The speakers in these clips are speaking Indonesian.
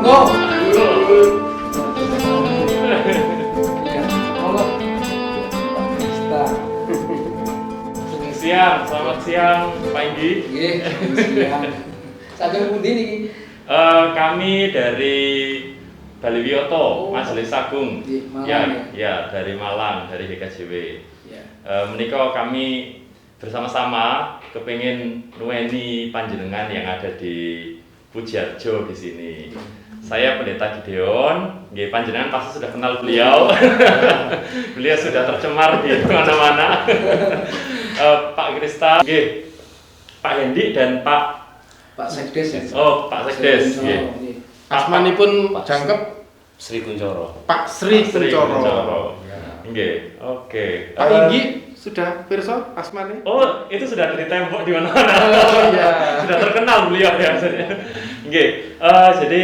Monggo. Siang, selamat siang Pak Inggi. Nggih, siang. Saking pundi niki? Kami dari Baliwioto, Majelis Agung. Di Malang, ya, dari Malang, dari GKJW. Ya. Menika kami bersama-sama kepingin nuweni panjenengan yang ada di Pujiarjo di sini. Saya Pendeta Gideon, nggih panjenengan pasti sudah kenal beliau. Beliau sudah tercemar di mana-mana. Pak Krista, nggih. Pak Hendi dan Pak Sekdes ya. Oh, Pak Sekdes, nggih. Asmanipun jangkep Sri Kuncoro. Pak Sri Kuncoro. Nggih, oke. Pak Inggi sudah pirsa asmane? Oh, itu sudah di tembok di mana-mana. Oh iya. Sudah terkenal beliau ya. Nggih, jadi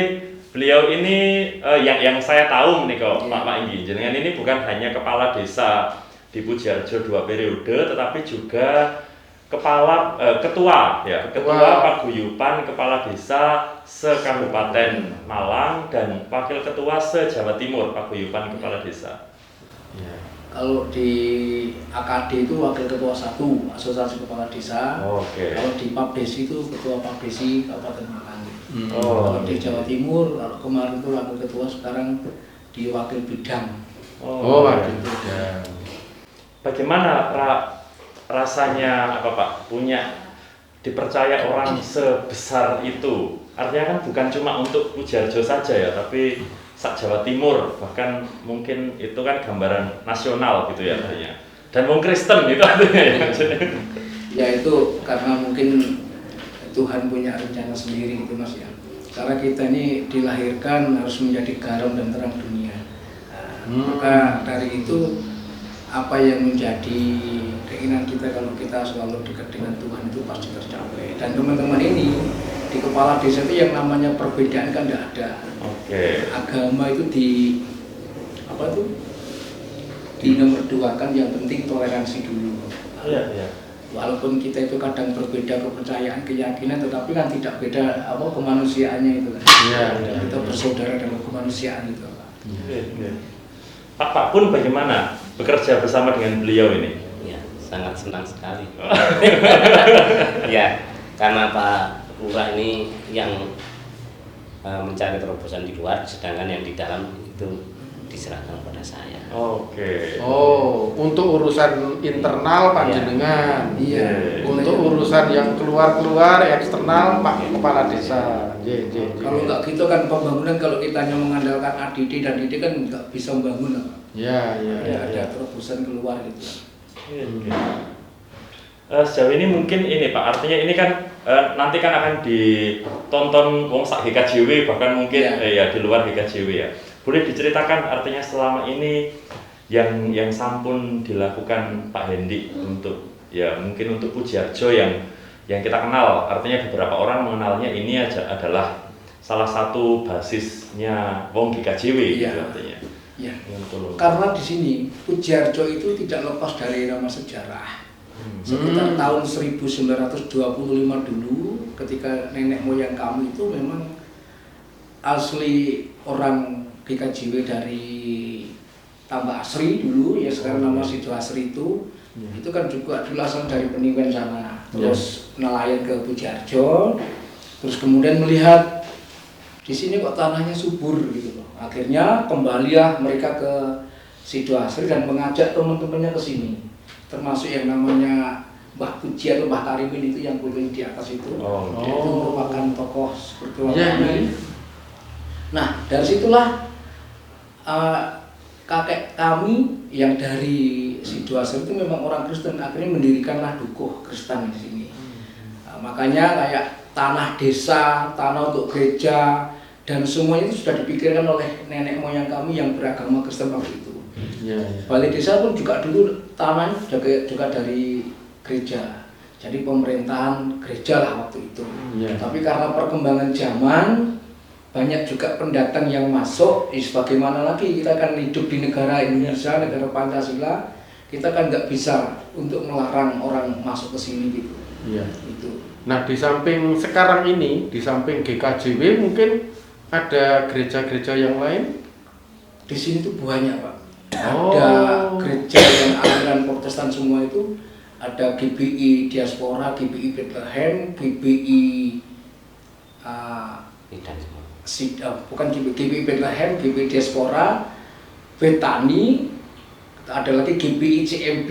beliau ini yang saya tahu menika Pak Inggi, jenengan ini bukan hanya kepala desa di Pujiarjo 2 periode, tetapi juga ketua paguyuban kepala desa se-Kabupaten Malang dan wakil ketua se-Jawa Timur paguyuban kepala desa. Ya. Kalau di AKD itu wakil ketua 1 Asosiasi Kepala Desa. Oke. Kalau di Papdesi itu ketua Papdesi Kabupaten Malang. Oh, Kalau di Jawa Timur, kalau kemarin itu wakil ketua, sekarang di wakil bidang. Oh, waduh. Bagaimana rasanya apa Pak punya dipercaya orang sebesar itu? Artinya kan bukan cuma untuk Pujiarjo saja ya, tapi sak Jawa Timur, bahkan mungkin itu kan gambaran nasional gitu ya artinya. Dan wong Kristen itu artinya ya. Ya itu karena mungkin Tuhan punya rencana sendiri gitu Mas ya. Karena kita ini dilahirkan harus menjadi garam dan terang dunia. Maka dari itu apa yang menjadi keinginan kita kalau kita selalu dekat dengan Tuhan itu pasti tercapai. Dan teman-teman ini di kepala desa itu yang namanya perbedaan kan tidak ada. Oke. Agama itu dinomorduakan, yang penting toleransi dulu. Iya. Walaupun kita itu kadang berbeda kepercayaan, keyakinan, tetapi kan tidak beda kemanusiaannya itu kan. Iya. Kita bersaudara dalam kemanusiaan itu. Iya. Pak Pun bagaimana bekerja bersama dengan beliau ini? Ya, sangat senang sekali. Ya, karena Pak Lurah ini yang mencari terobosan di luar, sedangkan yang di dalam itu diserahkan kepada saya. Oke. Oh, untuk urusan internal panjenengan. Iya. Untuk urusan yang keluar eksternal Pak Kepala Desa. Kalau nggak gitu kan pembangunan, kalau kita hanya mengandalkan ADD dan DD kan nggak bisa membangun apa. Ya. Ada terobosan keluar gitu. Sejauh ini mungkin ini Pak, artinya ini kan nanti kan akan ditonton wong sak GKJW, bahkan mungkin di luar GKJW ya. Boleh diceritakan artinya selama ini yang sampun dilakukan Pak Hendi untuk ya mungkin untuk Pujiarjo yang kita kenal, artinya beberapa orang mengenalnya ini adalah salah satu basisnya wong GKJW gitu artinya. Iya. Karena di sini Pujiarjo itu tidak lepas dari nama sejarah. Sekitar tahun 1925 dulu, ketika nenek moyang kami itu memang asli orang GKJW dari Tambak Asri dulu, ya sekarang nama Sido Asri itu kan juga dulu asal dari Peniwen sana, terus nelayan ke Pujiarjo, terus kemudian melihat di sini kok tanahnya subur gitu loh. Akhirnya kembalilah mereka ke Sido Asri dan mengajak teman-temannya ke sini, termasuk yang namanya Mbah Puji atau Mbah Karimin itu yang kuliah di atas itu. Itu merupakan tokoh spiritual. Nah, dari situlah kakek kami yang dari Sidoasri itu memang orang Kristen, akhirnya mendirikanlah dukuh Kristen di sini. Makanya kayak tanah desa, tanah untuk gereja, dan semuanya itu sudah dipikirkan oleh nenek moyang kami yang beragama Kristen waktu itu. Balai desa pun juga dulu tanahnya juga dari gereja, jadi pemerintahan gereja lah waktu itu. Tapi karena perkembangan zaman, banyak juga pendatang yang masuk. Sebagaimana lagi kita kan hidup di negara Indonesia, negara Pancasila, kita kan nggak bisa untuk melarang orang masuk ke sini gitu. Iya. Itu. Nah, di samping sekarang ini, di samping GKJW mungkin ada gereja-gereja yang lain? Di sini tuh banyak Pak. Oh. Ada gereja yang aliran Protestan semua itu, ada GBI Diaspora, GBI Bethlehem, GBI bukan GBI Bethlehem, GBI Diaspora, Betani, ada lagi GBI CMB,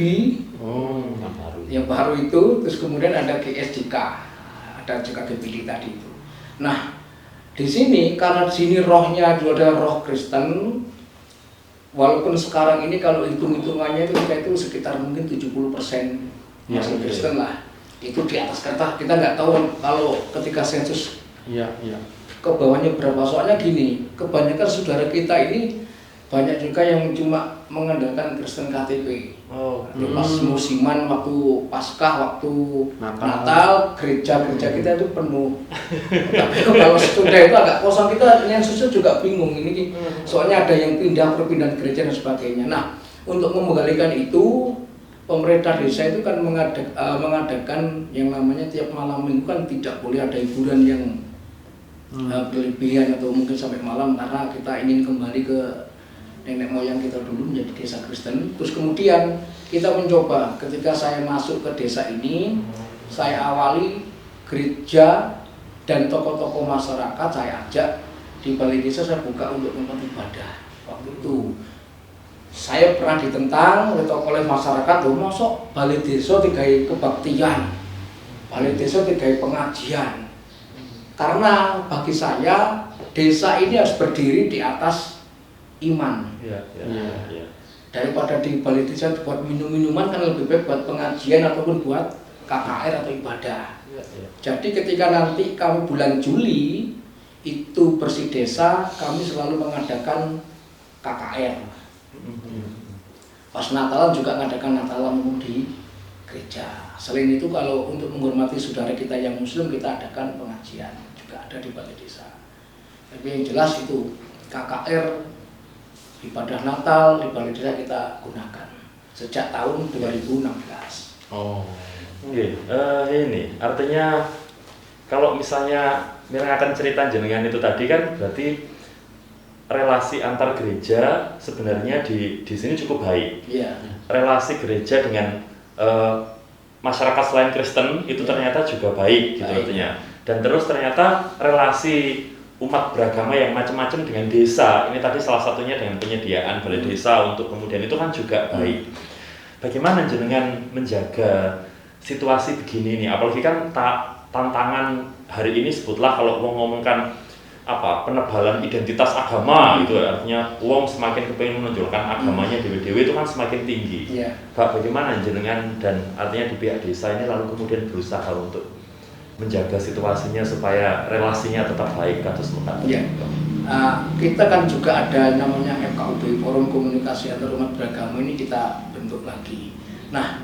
yang baru itu, terus kemudian ada GSJK, ada juga GBI tadi itu. Nah, di sini karena di sini rohnya juga ada roh Kristen, walaupun sekarang ini kalau hitung-hitungannya itu kita itu sekitar mungkin 70% masih Kristen lah. Itu di atas kata kita nggak tahu kalau ketika sensus ke bawahnya berapa. Soalnya gini, kebanyakan saudara kita ini banyak juga yang cuma mengandalkan Kristen KTP. Pas musiman, waktu Paskah, waktu Natal, gereja-gereja kita itu penuh. Tapi kalau sudah itu agak kosong, kita yang susah juga bingung ini. Soalnya ada yang perpindahan gereja dan sebagainya. Nah, untuk mengembalikan itu, pemerintah desa itu kan mengadakan yang namanya tiap malam minggu kan tidak boleh ada hiburan yang berlebihan atau mungkin sampai malam, karena kita ingin kembali ke nenek moyang kita dulu menjadi desa Kristen. Terus kemudian kita mencoba, ketika saya masuk ke desa ini, saya awali gereja dan tokoh-tokoh masyarakat saya ajak di balai desa, saya buka untuk tempat ibadah. Waktu itu saya pernah ditentang oleh masyarakat, loh mosok balai desa digawe kebaktian, balai desa digawe pengajian. Karena bagi saya desa ini harus berdiri di atas iman. Daripada di balai desa buat minum-minuman, kan lebih baik buat pengajian ataupun buat KKR atau ibadah. Jadi ketika nanti kami bulan Juli itu bersih desa, kami selalu mengadakan KKR. Pas Natalan juga mengadakan Natalan di gereja. Selain itu kalau untuk menghormati saudara kita yang Muslim, kita adakan pengajian juga ada di balai desa. Tapi yang jelas itu KKR, ibadah Natal di balai desa kita gunakan sejak tahun 2016. Ini artinya kalau misalnya Mireng akan cerita jenengan itu tadi kan berarti relasi antar gereja sebenarnya di sini cukup baik. Relasi gereja dengan masyarakat selain Kristen itu ternyata juga baik gitu artinya. Dan terus ternyata relasi umat beragama yang macam-macam dengan desa, ini tadi salah satunya dengan penyediaan balai desa untuk kemudian itu kan juga baik. Bagaimana jenengan menjaga situasi begini nih? Apalagi kan tantangan hari ini, sebutlah kalau mau ngomongkan penebalan identitas agama itu artinya uang semakin kepengen menonjolkan agamanya dewe-dewe itu kan semakin tinggi. Bagaimana jenengan dan artinya di pihak desa ini lalu kemudian berusaha untuk menjaga situasinya supaya relasinya tetap baik kados mekaten. Kita kan juga ada namanya FKUB, Forum Komunikasi Antar Umat Beragama, ini kita bentuk lagi. Nah,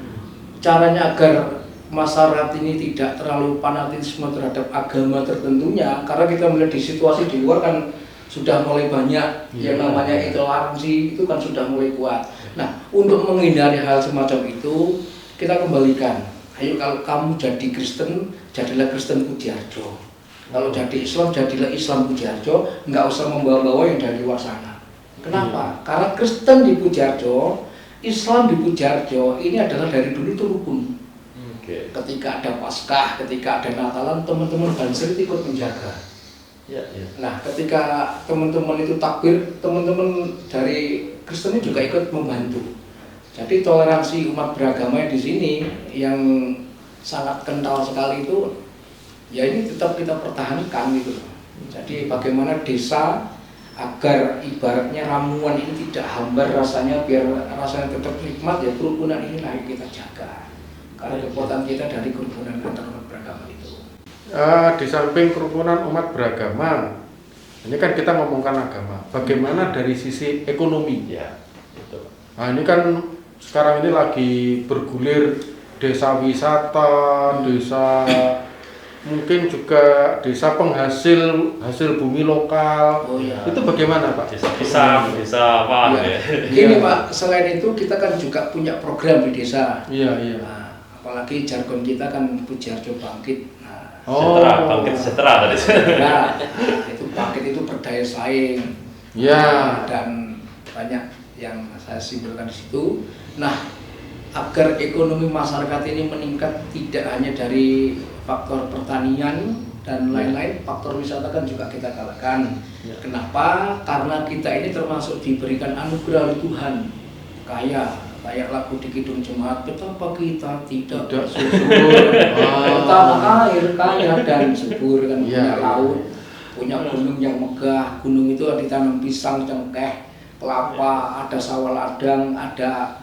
caranya agar masyarakat ini tidak terlalu fanatisme terhadap agama tertentunya, karena kita melihat di situasi di luar kan sudah mulai banyak yang namanya intoleransi itu kan sudah mulai kuat. Nah, untuk menghindari hal semacam itu, kita kembalikan. Ayo kalau kamu jadi Kristen, jadilah Kristen Pujiarjo. Kalau jadi Islam, jadilah Islam Pujiarjo. Nggak usah membawa-bawa yang dari luar sana. Kenapa? Karena Kristen di Pujiarjo, Islam di Pujiarjo ini adalah dari dulu itu rukun. Ketika ada Paskah, ketika ada Natalan, teman-teman Banser itu ikut menjaga. Nah, ketika teman-teman itu takbir, teman-teman dari Kristen juga ikut membantu. Jadi toleransi umat beragama di sini yang sangat kental sekali itu, ya ini tetap kita pertahankan gitu. Jadi bagaimana desa agar ibaratnya ramuan ini tidak hambar rasanya, biar rasanya tetap nikmat, ya kerukunan ini lah kita jaga. Karena kekuatan kita dari kerukunan antar umat beragama itu. Di samping kerukunan umat beragama, ini kan kita ngomongkan agama. Bagaimana dari sisi ekonomi? Nah, ini kan sekarang ini lagi bergulir desa wisata, desa mungkin juga desa hasil bumi lokal. Itu bagaimana Pak? Desa apa? Gini Pak, selain itu kita kan juga punya program di desa. Nah, apalagi jargon kita kan Pujiarjo Bangkit. Nah, Sejahtera, bangkit sejahtera tadi. Nah, itu bangkit itu berdaya saing. Ya. Dan banyak yang saya simpulkan di situ. Nah, agar ekonomi masyarakat ini meningkat tidak hanya dari faktor pertanian dan lain-lain, faktor wisata kan juga kita galakkan. Ya. Kenapa? Karena kita ini termasuk diberikan anugerah oleh Tuhan. Kayak lagu di Kidung Jemaat, betapa kita tidak subur, betapa air kaya dan subur, kan punya laut, punya gunung yang megah. Gunung itu ditanam pisang, cengkeh, kelapa, ada sawah ladang, ada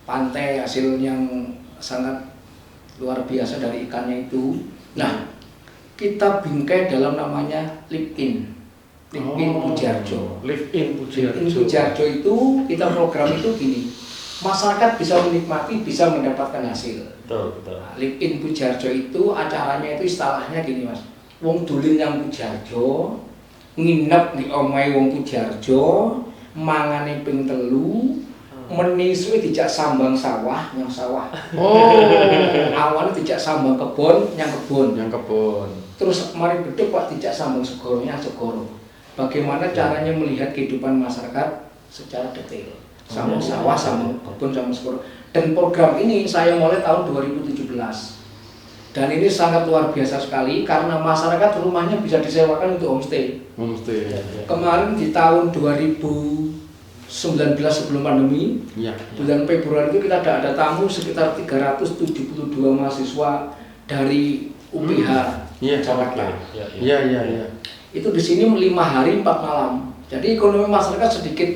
pantai hasil yang sangat luar biasa dari ikannya itu. Nah, kita bingkai dalam namanya Live In Pujiarjo. Live In Pujiarjo. Pujiarjo itu kita program itu gini, masyarakat bisa menikmati, bisa mendapatkan hasil. Betul. Nah, Live In Pujiarjo itu acaranya itu istilahnya gini mas, wong dulin yang Pujiarjo, nginep di omahe wong Pujiarjo, mangane ping 3, menisui dijak sambang sawah, yang sawah. Awan dijak sambang kebon, yang kebon. Terus mari beduk Pak dijak sambang segoro, yang segoro. Bagaimana caranya melihat kehidupan masyarakat secara detail. Sambang sawah, sambang kebun, sambang segoro. Dan program ini saya mulai tahun 2017. Dan ini sangat luar biasa sekali karena masyarakat rumahnya bisa disewakan untuk homestay. Kemarin di tahun 2019 sebelum pandemi, bulan Februari itu kita ada tamu sekitar 372 mahasiswa dari UPH Jakarta. Itu di sini 5 hari 4 malam. Jadi ekonomi masyarakat sedikit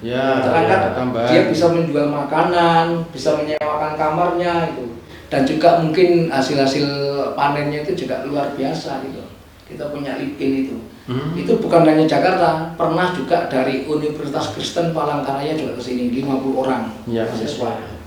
terangkat. Dia bisa menjual makanan, bisa menyewakan kamarnya itu, dan juga mungkin hasil-hasil panennya itu juga luar biasa gitu. Kita punya Live In itu. Itu bukan hanya Jakarta, pernah juga dari Universitas Kristen Palangkaraya juga ke sini 50 orang mahasiswa.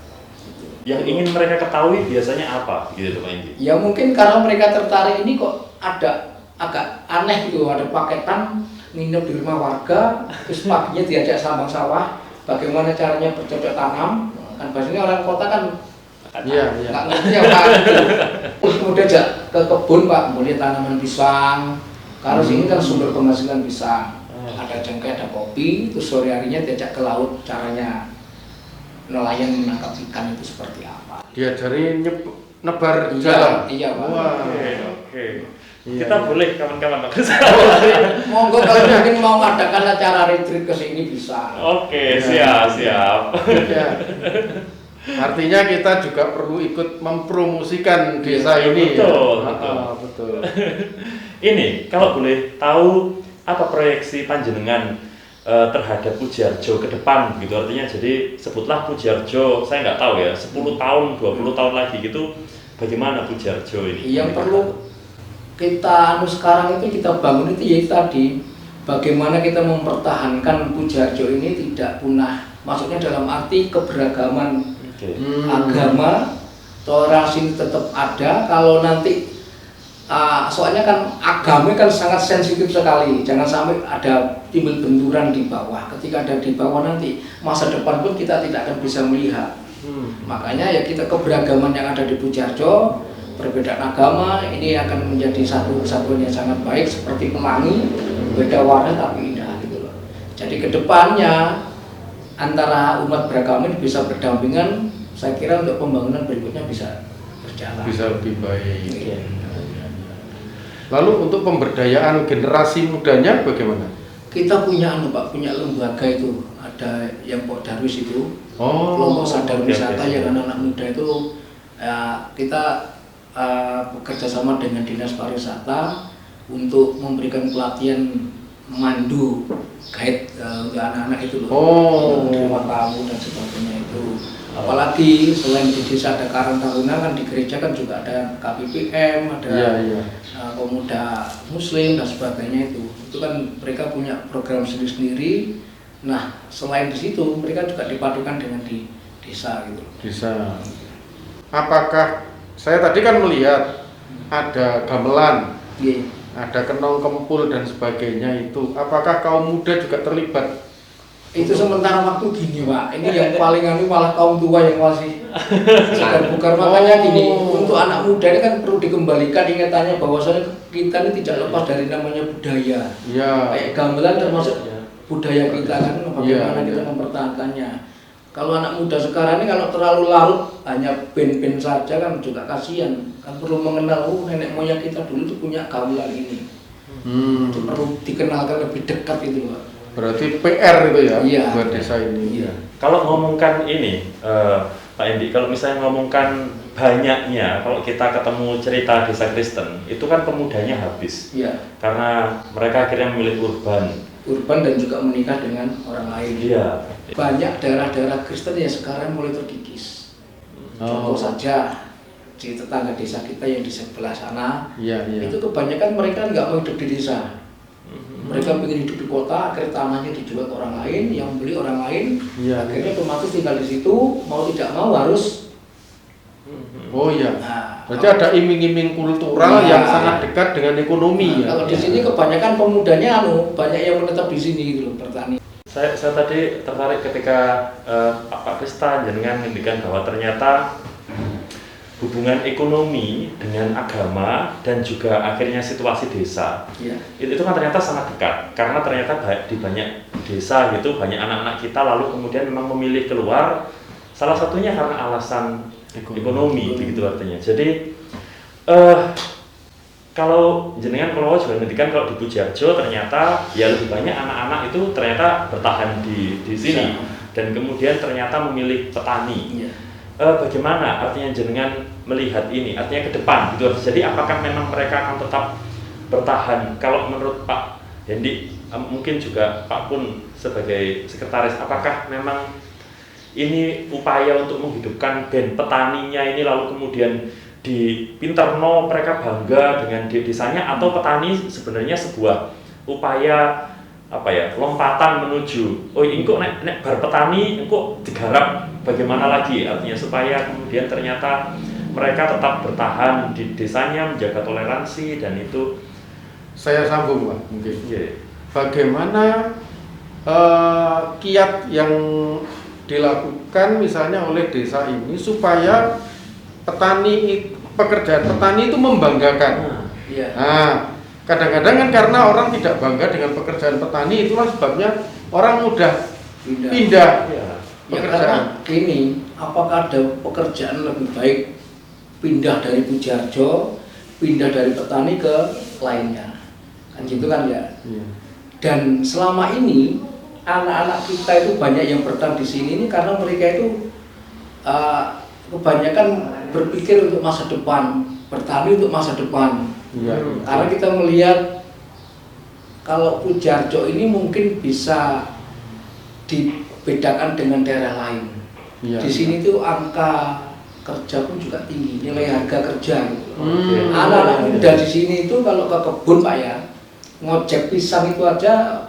Yang ingin mereka ketahui biasanya apa gitu Pak Indi? Ya mungkin karena mereka tertarik ini kok ada agak aneh gitu, ada paketan nginep di rumah warga, terus paginya diajak sambang sawah, bagaimana caranya bercocok tanam. Kan biasanya orang kota kan nggak ngerti apa gitu. Kemudian ajak ke kebun Pak, mulai tanaman pisang. Karena sini kan sumber penghasilan pisang, ada cengkeh, ada kopi. Terus sore harinya diajak ke laut, caranya nelayan menangkap ikan itu seperti apa. Diajari nebar jalan. Iya Pak. Oke. Kita boleh kawan-kawan Monggo kalau mungkin mau mengadakan acara retreat ke sini bisa. Oke, siap. Artinya kita juga perlu ikut mempromosikan desa ini. Betul. Ini kalau boleh tahu apa proyeksi panjenengan terhadap Pujiarjo ke depan gitu, artinya jadi sebutlah Pujiarjo, saya nggak tahu ya 10 tahun 20 tahun lagi gitu, bagaimana Pujiarjo ini? Yang perlu kita sekarang itu kita bangun itu ya tadi, bagaimana kita mempertahankan Pujiarjo ini tidak punah, maksudnya dalam arti keberagaman agama, toleransi tetap ada. Kalau nanti soalnya kan agama kan sangat sensitif sekali, jangan sampai ada timbul benturan di bawah. Ketika ada di bawah nanti masa depan pun kita tidak akan bisa melihat. Makanya ya kita keberagaman yang ada di Pujiarjo, perbedaan agama ini akan menjadi satu kesatuan yang sangat baik seperti pelangi, beda warna tapi indah gitu loh. Jadi kedepannya antara umat beragama ini bisa berdampingan, saya kira untuk pembangunan berikutnya bisa berjalan. Bisa lebih baik. Lalu untuk pemberdayaan generasi mudanya bagaimana? Kita punya punya lembaga itu, ada yang Pok Darwis itu, kelompok sadar wisata yang anak-anak muda itu kita bekerja sama dengan Dinas Pariwisata untuk memberikan pelatihan mandu guide untuk anak-anak itu loh, untuk menerima tamu dan sebagainya itu. Apalagi selain di desa ada Karang Taruna, kan di gereja kan juga ada KPPM, ada pemuda Muslim dan sebagainya itu kan mereka punya program sendiri-sendiri. Nah selain di situ mereka juga dipadukan dengan di desa gitu. Desa. Apakah saya tadi kan melihat ada gamelan, ada kenong kempul dan sebagainya itu. Apakah kaum muda juga terlibat? Itu sementara waktu gini Pak, ini yang paling malah kaum tua yang masih segar bugar. Makanya gini, untuk anak muda ini kan perlu dikembalikan ingatannya bahwasanya kita ini tidak lepas dari namanya budaya. Iya. Kayak gamelan termasuk budaya kita kan, bagaimana kita mempertahankannya. Kalau anak muda sekarang ini kalau terlalu larut hanya band-band saja kan juga kasihan. Kan perlu mengenal, nenek moyang kita dulu tuh punya gamelan ini. Itu perlu dikenalkan lebih dekat itu, Pak. Berarti PR itu ya, Iya. buat desa ini. Iya. Kalau ngomongkan ini, Pak Endi, kalau misalnya ngomongkan banyaknya, kalau kita ketemu cerita desa Kristen, itu kan pemudanya habis. Iya. Karena mereka akhirnya memilih urban Dan juga menikah dengan orang lain. Iya. Banyak daerah-daerah Kristen yang sekarang mulai terkikis. Contoh saja di tetangga desa kita yang di sebelah sana, Iya. itu kebanyakan mereka nggak mau hidup di desa. Mereka ingin hidup di kota, akhirnya tanahnya dijual ke orang lain, yang beli orang lain, Iya. akhirnya otomatis tinggal di situ, mau tidak mau harus. Oh iya. Nah, Berarti ada iming-iming kultural Iya. yang sangat dekat dengan ekonomi ya. kalau di sini kebanyakan pemudanya banyak yang menetap di sini gitu loh, bertani. Saya tadi tertarik ketika Pak Krista jenengan mengendikan bahwa ternyata hubungan ekonomi dengan agama dan juga akhirnya situasi desa Ya. itu kan ternyata sangat dekat, karena ternyata di banyak desa gitu banyak anak-anak kita lalu kemudian memang memilih keluar, salah satunya karena alasan ekonomi begitu artinya. Jadi kalau jenengan kalau juga mengendikan kalau di Pujiarjo ternyata ya lebih banyak anak-anak itu ternyata bertahan di sini dan kemudian ternyata memilih petani. Ya. Bagaimana artinya jenengan melihat ini artinya ke depan gitu. Jadi apakah memang mereka akan tetap bertahan? Kalau menurut Pak Hendi, mungkin juga Pak Pun sebagai sekretaris, apakah memang ini upaya untuk menghidupkan band petaninya ini lalu kemudian di Pinterno mereka bangga dengan desanya, atau petani sebenarnya sebuah upaya apa ya, lompatan menuju ini kok nek bar petani kok digarap bagaimana lagi, artinya supaya kemudian ternyata mereka tetap bertahan di desanya, menjaga toleransi dan itu. Saya sambung Pak mungkin. Yeah. Bagaimana kiat yang dilakukan misalnya oleh desa ini supaya pekerjaan petani itu membanggakan. Iya. Nah, kadang-kadang kan karena orang tidak bangga dengan pekerjaan petani, itulah sebabnya orang mudah pindah Ya, pekerjaan. karena gini, apakah ada pekerjaan lebih baik pindah dari Pujiarjo, pindah dari petani ke lainnya, kan gitu kan ya. Iya. Dan selama ini anak-anak kita itu banyak yang bertahan di sini ini karena mereka itu kebanyakan berpikir untuk masa depan, bertani untuk masa depan. Iya. Karena kita melihat kalau Pujiarjo ini mungkin bisa dibedakan dengan daerah lain. Iya. Di sini tuh angka kerja pun juga tinggi, nilai harga kerja. Oke. Anak-anak muda di sini itu kalau ke kebun Pak ya, ngojek pisang itu aja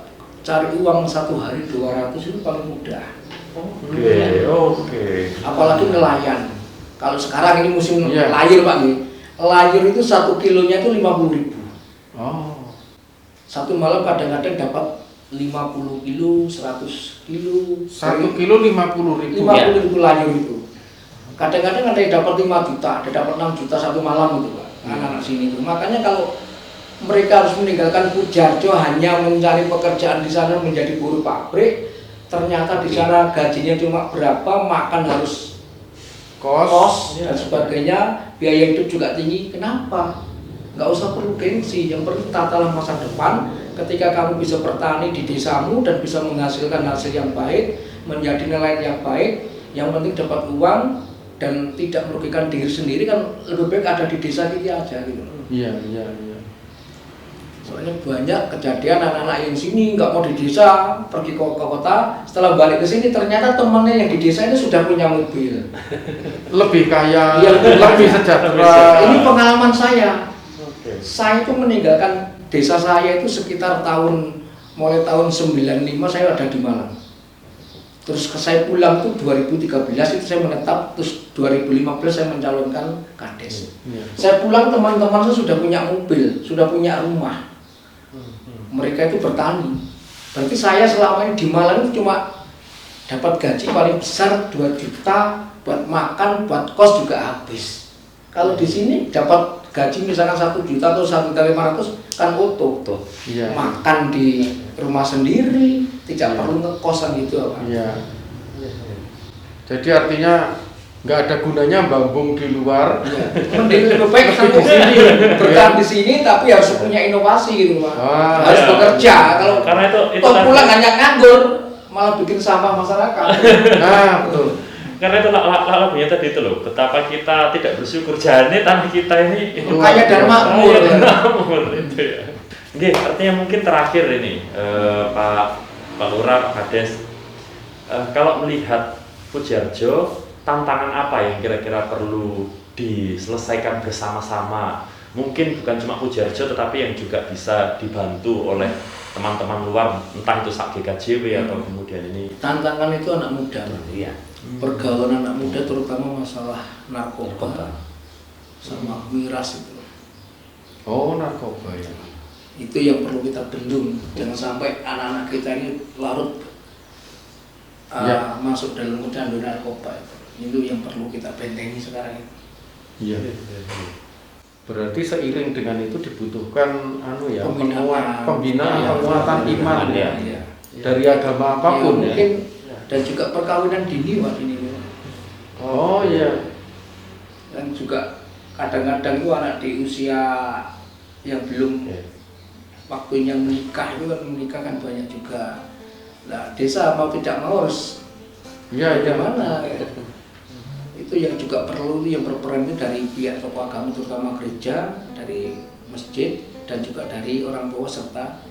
cari uang satu hari 200 itu paling mudah. Oke. Apalagi nelayan. Kalau sekarang ini musim Iya. layur Pak nih, layur itu 1 kilonya itu 50.000. Oh. Satu malam kadang-kadang dapat 50 kilo, 100 kilo. 1 kilo 50.000. 50.000 layur itu. Kadang-kadang ada yang dapat 5 juta, ada yang dapat 6 juta satu malam itu Pak, anak-anak sini itu. Makanya kalau mereka harus meninggalkan Pujiarjo hanya mencari pekerjaan di sana menjadi buruh pabrik, ternyata di sana gajinya cuma berapa, makan harus kos dan sebagainya, biaya hidup juga tinggi. Kenapa? Nggak usah perlu gengsi, yang perlu tatalah masa depan. Ketika kamu bisa bertani di desamu dan bisa menghasilkan hasil yang baik, menjadi nelayan yang baik, yang penting dapat uang dan tidak merugikan diri sendiri, kan lebih baik ada di desa kita aja gitu. Iya. Soalnya banyak kejadian anak-anak yang sini nggak mau di desa, pergi ke kota, setelah balik ke sini ternyata temannya yang di desa ini sudah punya mobil. Lebih kaya, Iya, lebih sejahtera. Ini pengalaman saya. Oke. Saya itu meninggalkan desa saya itu sekitar mulai tahun 95 saya ada di Malang. Terus saya pulang itu 2013 itu saya menetap, terus 2015 saya mencalonkan kades. Iya. Saya pulang teman-teman saya sudah punya mobil, sudah punya rumah. Mereka itu bertani. Berarti saya selama ini di Malang itu cuma dapat gaji paling besar 2 juta, buat makan, buat kos juga habis. Kalau di sini dapat gaji misalkan 1 juta atau 1.500.000 kan utuh. Iya. Makan di rumah sendiri, tidak perlu ngekosan gitu apa. Iya. Jadi artinya nggak ada gunanya bambung di luar. Iya. Mending lebih baik kan di sini, bertahan di sini tapi harus punya inovasi gitu Pak. Harus iya. bekerja. Kalau Karena itu pulang hanya nganggur, malah bikin sampah masyarakat. Nah, betul. Karena itu lagunya tadi itu loh, betapa kita tidak bersyukur jane tanah kita ini Kaya dan makmur. Kaya dan makmur itu ya. Oke, artinya mungkin terakhir ini Pak Lurah, Pak Kades, kalau melihat Pujiarjo, tantangan apa yang kira-kira perlu diselesaikan bersama-sama? Mungkin bukan cuma Pujiarjo, tetapi yang juga bisa dibantu oleh teman-teman luar, entah itu GKJW atau kemudian ini. Tantangan itu anak muda, Iya. pergaulan anak muda terutama masalah narkoba sama miras itu. Oh, narkoba ya. Itu yang perlu kita bendung. Jangan sampai anak-anak kita ini larut Ya. masuk dalam kecanduan narkoba. Itu yang perlu kita bentengi sekarang ini. Iya. Berarti seiring dengan itu dibutuhkan Pembinaan. penguatan iman ya. Iya. Dari agama apapun ya. Mungkin dan juga perkawinan dini Pak ini. Oh iya. Dan juga kadang-kadang itu anak di usia yang belum waktunya menikah itu kan menikah kan banyak juga. Nah, desa mau tidak mau harus bagaimana ya. Itu yang juga perlu, yang berperan itu dari pihak tokoh agama terutama gereja, dari masjid dan juga dari orang tua serta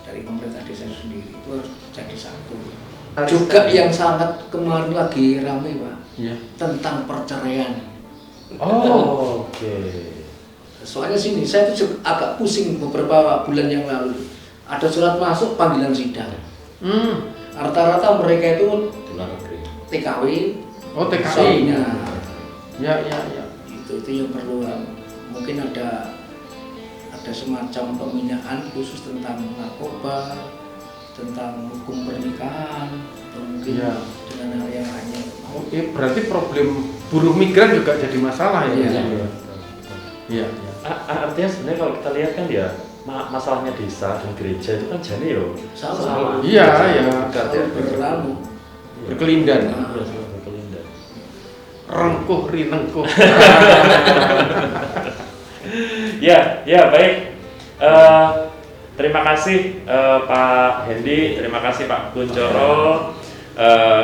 dari pemerintah desa itu sendiri. Itu harus jadi satu. Juga yang sangat kemarin lagi ramai Pak, Iya. tentang perceraian. Oh, Oke. Soalnya sini saya tuh agak pusing beberapa bulan yang lalu. Ada surat masuk panggilan sidang. Rata-rata mereka itu Di luar negeri. TKW. Oh, TKI. Suaminya. Ya. Itu yang perlu mungkin ada semacam pembinaan khusus tentang narkoba, tentang hukum pernikahan, atau mungkin Ya. dengan hal yang lainnya. Oke, berarti problem buruh migran juga jadi masalah ya. Iya. Iya. Artinya sebenarnya kalau kita lihat kan ya masalahnya desa dan gereja itu kan jadi yo Sama. Iya, ya. Berlalu. Berkelindan. berkelindan. Rengkuh rinengkuh. Ya baik. Terima kasih Pak Hendy, terima kasih Pak Kuncoro.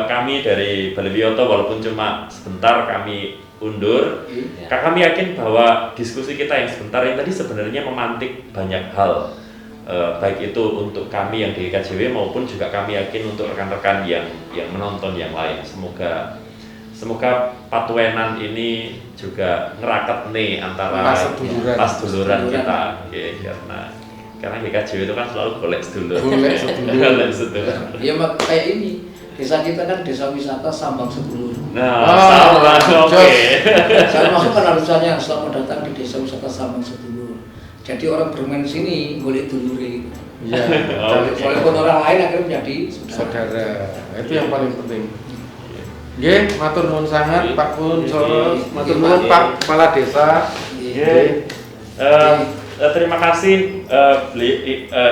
Kami dari Balai Wiyoto walaupun cuma sebentar kami undur. Kami yakin bahwa diskusi kita yang sebentar ini tadi sebenarnya memantik banyak hal, baik itu untuk kami yang di GKJW maupun juga kami yakin untuk rekan-rekan yang menonton yang lain. Semoga patuenan ini juga ngeraket nih antara pas duluran kita, ya, karena GKJW itu kan selalu golek sedulur. Golek sedulur. Ya mak kayak ini. Desa kita kan desa wisata Sambang Sedulur. Nah, oke. Saya masuk kan harusannya selamat datang di desa wisata Sambang Sedulur. Jadi orang bermain sini golek dulure. Iya. Walaupun orang lain akhirnya menjadi Saudara. Itu yang paling penting. Nggih, matur nuwun sangat Pak Kuncoro, matur nuwun Pak Kepala Desa. Nggih. Terima kasih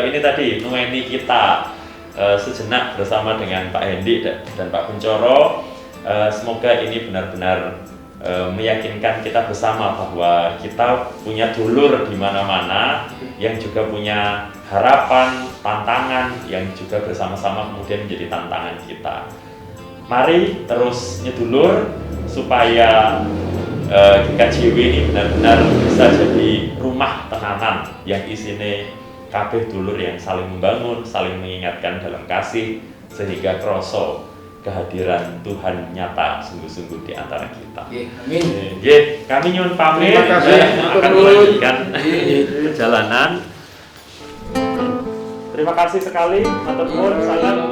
ini tadi nueni kita sejenak bersama dengan Pak Hendy dan Pak Kuncoro. Semoga ini benar-benar meyakinkan kita bersama bahwa kita punya dulur di mana-mana yang juga punya harapan, tantangan yang juga bersama-sama kemudian menjadi tantangan kita. Mari terus nyedulur supaya GKJW ini benar-benar bisa jadi rumah tenanan yang isinya kabeh dulur yang saling membangun, saling mengingatkan dalam kasih sehingga kroso kehadiran Tuhan nyata sungguh-sungguh di antara kita. Amin. Kami nyuwun pamit, Terima kasih. akan melanjutkan perjalanan. Terima kasih sekali, matur nuwun sangat.